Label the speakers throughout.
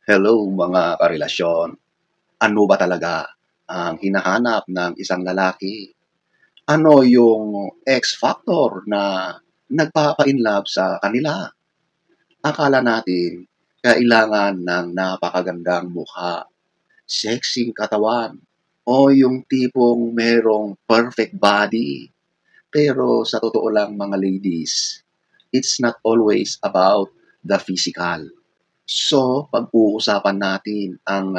Speaker 1: Hello mga karelasyon. Ano ba talaga ang hinahanap ng isang lalaki? Ano yung X factor na nagpapa-inlove sa kanila? Akala natin kailangan ng napakagandang mukha, sexing katawan, o yung tipong merong perfect body. Pero sa totoo lang mga ladies, it's not always about the physical. So, pag-uusapan natin ang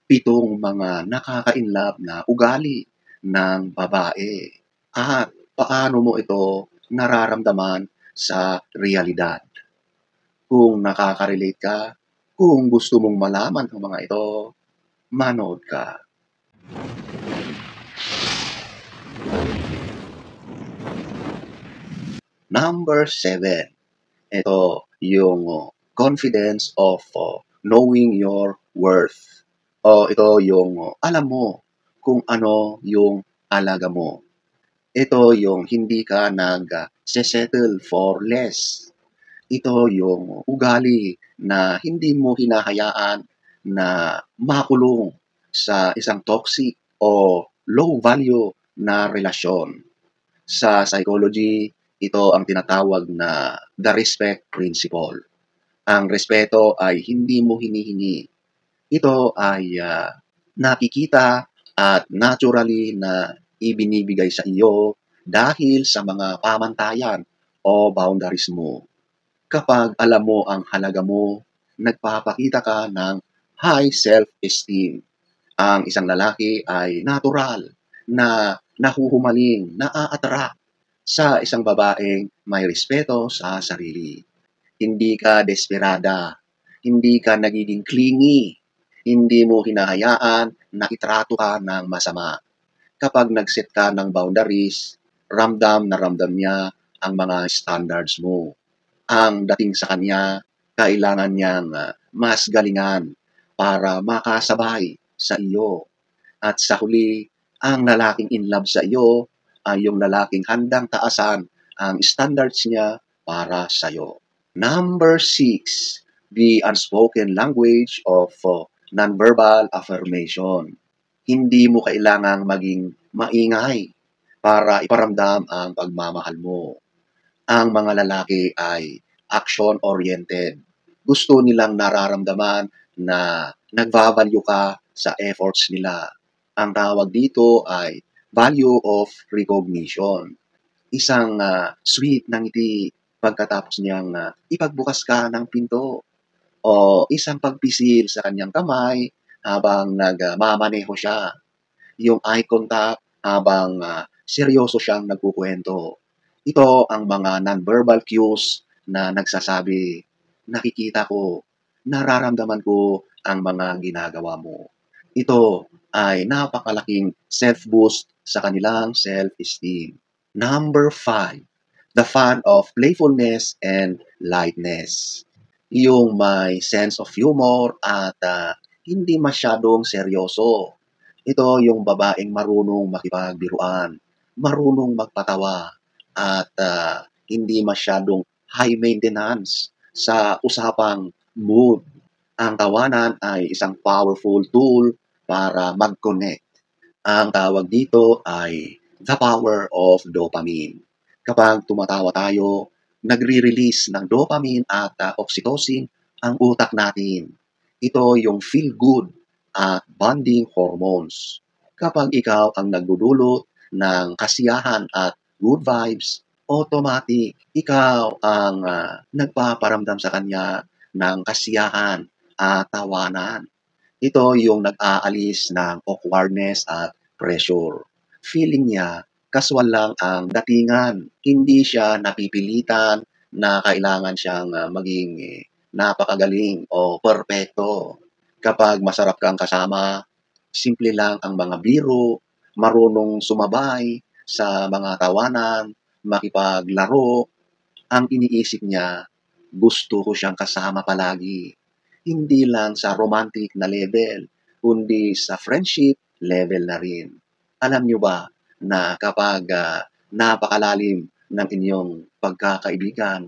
Speaker 1: pitong mga nakaka-inlove na ugali ng babae at paano mo ito nararamdaman sa realidad. Kung nakaka-relate ka, kung gusto mong malaman ang mga ito, manood ka. Number 7. Ito yung confidence of knowing your worth. Ito yung alam mo kung ano yung alaga mo. Ito yung hindi ka nag-settle for less. Ito yung ugali na hindi mo hinahayaan na makulong sa isang toxic o low value na relasyon. Sa psychology, ito ang tinatawag na the respect principle. Ang respeto ay hindi mo hinihingi. Ito ay nakikita at naturally na ibinibigay sa iyo dahil sa mga pamantayan o boundaries mo. Kapag alam mo ang halaga mo, nagpapakita ka ng high self-esteem. Ang isang lalaki ay natural na nahuhumaling, naa-attract sa isang babaeng may respeto sa sarili. Hindi ka desperada, hindi ka nagiging clingy, hindi mo hinahayaan na itrato ka ng masama. Kapag nag-set ka ng boundaries, ramdam na ramdam niya ang mga standards mo. Ang dating sa kanya, kailangan niyang mas galingan para makasabay sa iyo. At sa huli, ang lalaking in love sa iyo ay yung lalaking handang taasan ang standards niya para sa iyo. Number 6, the unspoken language of nonverbal affirmation. Hindi mo kailangang maging maingay para iparamdam ang pagmamahal mo. Ang mga lalaki ay action-oriented. Gusto nilang nararamdaman na nagva-value ka sa efforts nila. Ang tawag dito ay value of recognition. Isang sweet na ngiti pagkatapos niyang ipagbukas ka ng pinto o isang pagpisil sa kanyang kamay habang nagmamaneho siya. Yung eye contact habang seryoso siyang nagkukwento. Ito ang mga nonverbal cues na nagsasabi, nakikita ko, nararamdaman ko ang mga ginagawa mo. Ito ay napakalaking self-boost sa kanilang self-esteem. Number 5, the fun of playfulness and lightness. Yung may sense of humor at hindi masyadong seryoso. Ito yung babaeng marunong makipagbiruan, marunong magpatawa, at hindi masyadong high maintenance sa usapang mood. Ang tawanan ay isang powerful tool para mag-connect. Ang tawag dito ay the power of dopamine. Kapag tumatawa tayo, nagre-release ng dopamine at oxytocin ang utak natin. Ito yung feel good at bonding hormones. Kapag ikaw ang nagdudulot ng kasiyahan at good vibes, automatic ikaw ang nagpaparamdam sa kanya ng kasiyahan at tawanan. Ito yung nag-aalis ng awkwardness at pressure. Feeling niya, kaswal lang ang datingan. Hindi siya napipilitan na kailangan siyang maging napakagaling o perpekto. Kapag masarap kang kasama, simple lang ang mga biro, marunong sumabay sa mga tawanan, makipaglaro. Ang iniisip niya, gusto ko siyang kasama palagi. Hindi lang sa romantic na level, kundi sa friendship level na rin. Alam niyo ba na kapag napakalalim ng inyong pagkakaibigan,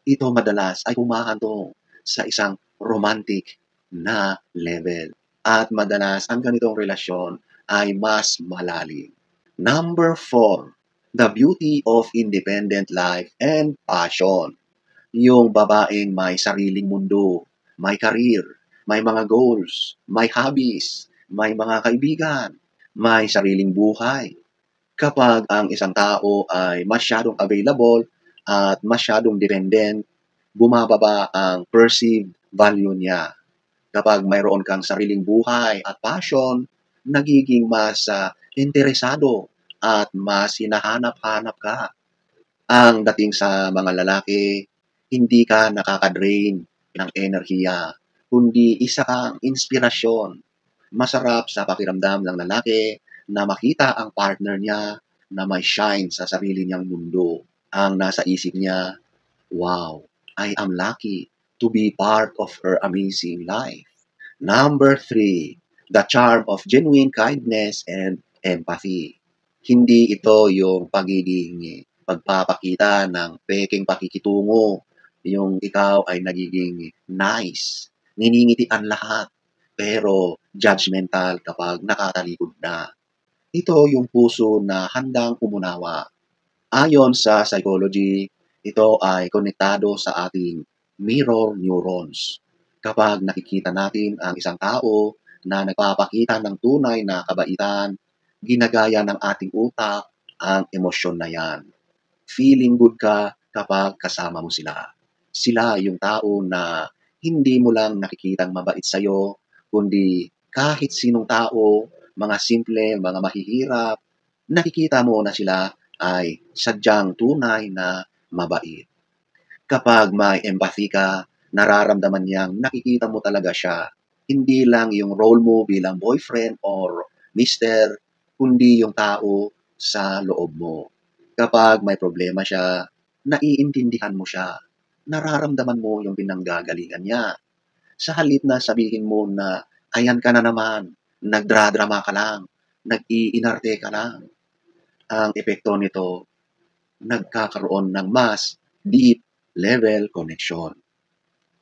Speaker 1: ito madalas ay humahantong sa isang romantic na level. At madalas ang ganitong relasyon ay mas malalim. Number 4, the beauty of independent life and passion. Yung babaeng may sariling mundo, may career, may mga goals, may hobbies, may mga kaibigan, may sariling buhay. Kapag ang isang tao ay masyadong available at masyadong dependent, bumababa ang perceived value niya. Kapag mayroon kang sariling buhay at passion, nagiging mas interesado at mas hinahanap-hanap ka. Ang dating sa mga lalaki, hindi ka nakaka-drain ng enerhiya, kundi isa kang inspirasyon. Masarap sa pakiramdam ng lalaki na makita ang partner niya na may shine sa sarili niyang mundo. Ang nasa isip niya, wow, I am lucky to be part of her amazing life. Number 3, the charm of genuine kindness and empathy. Hindi ito yung pagiging pagpapakita ng pekeng pakikitungo, yung ikaw ay nagiging nice, niningitian lahat, pero judgmental kapag nakatalikod na. Ito yung puso na handang umunawa. Ayon sa psychology, ito ay konektado sa ating mirror neurons. Kapag nakikita natin ang isang tao na nagpapakita ng tunay na kabaitan, ginagaya ng ating utak ang emosyon na yan. Feeling good ka kapag kasama mo sila. Sila yung tao na hindi mo lang nakikitang mabait sa'yo, kundi kahit sinong tao, mga simple, mga mahihirap, nakikita mo na sila ay sadyang tunay na mabait. Kapag may empathy ka, nararamdaman niyang nakikita mo talaga siya. Hindi lang yung role mo bilang boyfriend or mister, kundi yung tao sa loob mo. Kapag may problema siya, naiintindihan mo siya. Nararamdaman mo yung pinanggagalingan niya. Sa halip na sabihin mo na, ayan ka na naman, nagdradrama ka lang, nag-iinarte ka lang. Ang epekto nito, nagkakaroon ng mas deep level connection.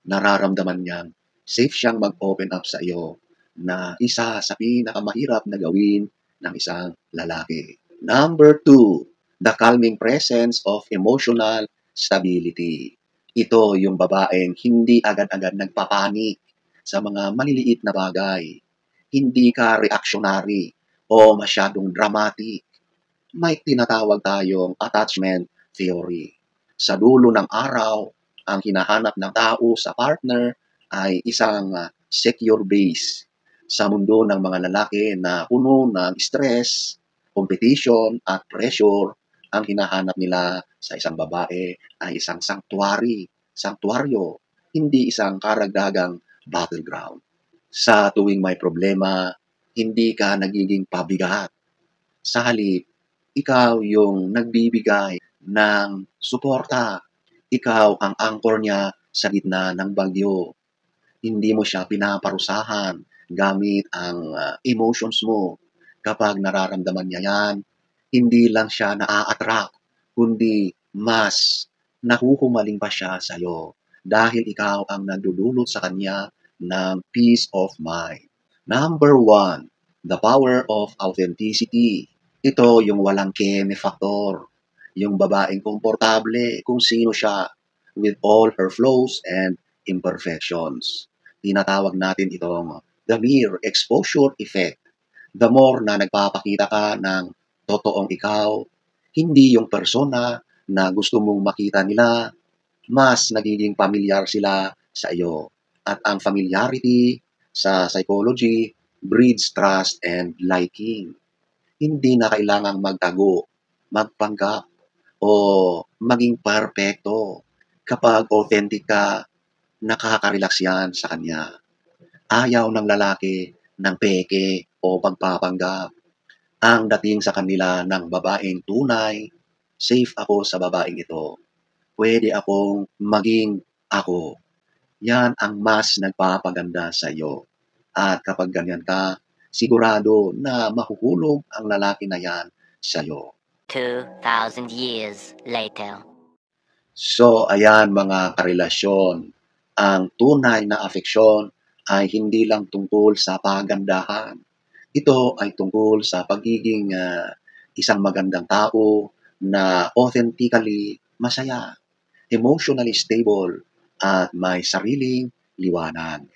Speaker 1: Nararamdaman niyang safe siyang mag-open up sa iyo na isa sa pinakamahirap na gawin ng isang lalaki. Number 2, the calming presence of emotional stability. Ito yung babaeng hindi agad-agad nagpapanik sa mga maliliit na bagay. Hindi ka reactionary o masyadong dramatic. May tinatawag tayong attachment theory. Sa dulo ng araw, ang hinahanap ng tao sa partner ay isang secure base. Sa mundo ng mga lalaki na puno ng stress, competition at pressure, ang hinahanap nila sa isang babae ay isang sanctuaryo, hindi isang karagdagang battleground. Sa tuwing may problema, hindi ka nagiging pabigat. Sa halip, ikaw yung nagbibigay ng suporta. Ikaw ang anchor niya sa gitna ng bagyo. Hindi mo siya pinaparusahan gamit ang emotions mo. Kapag nararamdaman niya yan, hindi lang siya naa-attract, kundi mas nahuhumaling pa siya sa iyo dahil ikaw ang nagdudulot sa kanya ng peace of mind. Number 1, the power of authenticity. Ito yung walang keme factor. Yung babaeng komportable kung sino siya with all her flaws and imperfections. Tinatawag natin itong the mere exposure effect. The more na nagpapakita ka ng totoong ikaw, hindi yung persona na gusto mong makita nila, mas nagiging pamilyar sila sa iyo. At ang familiarity sa psychology breeds trust and liking. Hindi na kailangang magtago, magpanggap, o maging perpekto. Kapag authentic ka, nakaka-relax yan sa kanya. Ayaw ng lalaki ng peke o pagpapanggap. Ang dating sa kanila ng babaeng tunay, safe ako sa babaeng ito. Pwede akong maging ako. Yan ang mas nagpapaganda sa iyo. At kapag ganyan ka, sigurado na mahuhulog ang lalaki na yan sa iyo.
Speaker 2: 2,000 years later.
Speaker 1: So, ayan mga karelasyon, ang tunay na afeksyon ay hindi lang tungkol sa pagandahan. Ito ay tungkol sa pagiging isang magandang tao na authentically masaya, emotionally stable, at may sariling liwanag.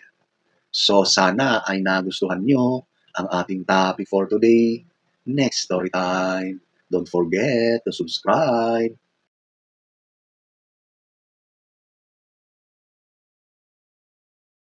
Speaker 1: So sana ay nagustuhan nyo ang ating topic for today. Next story time. Don't forget to subscribe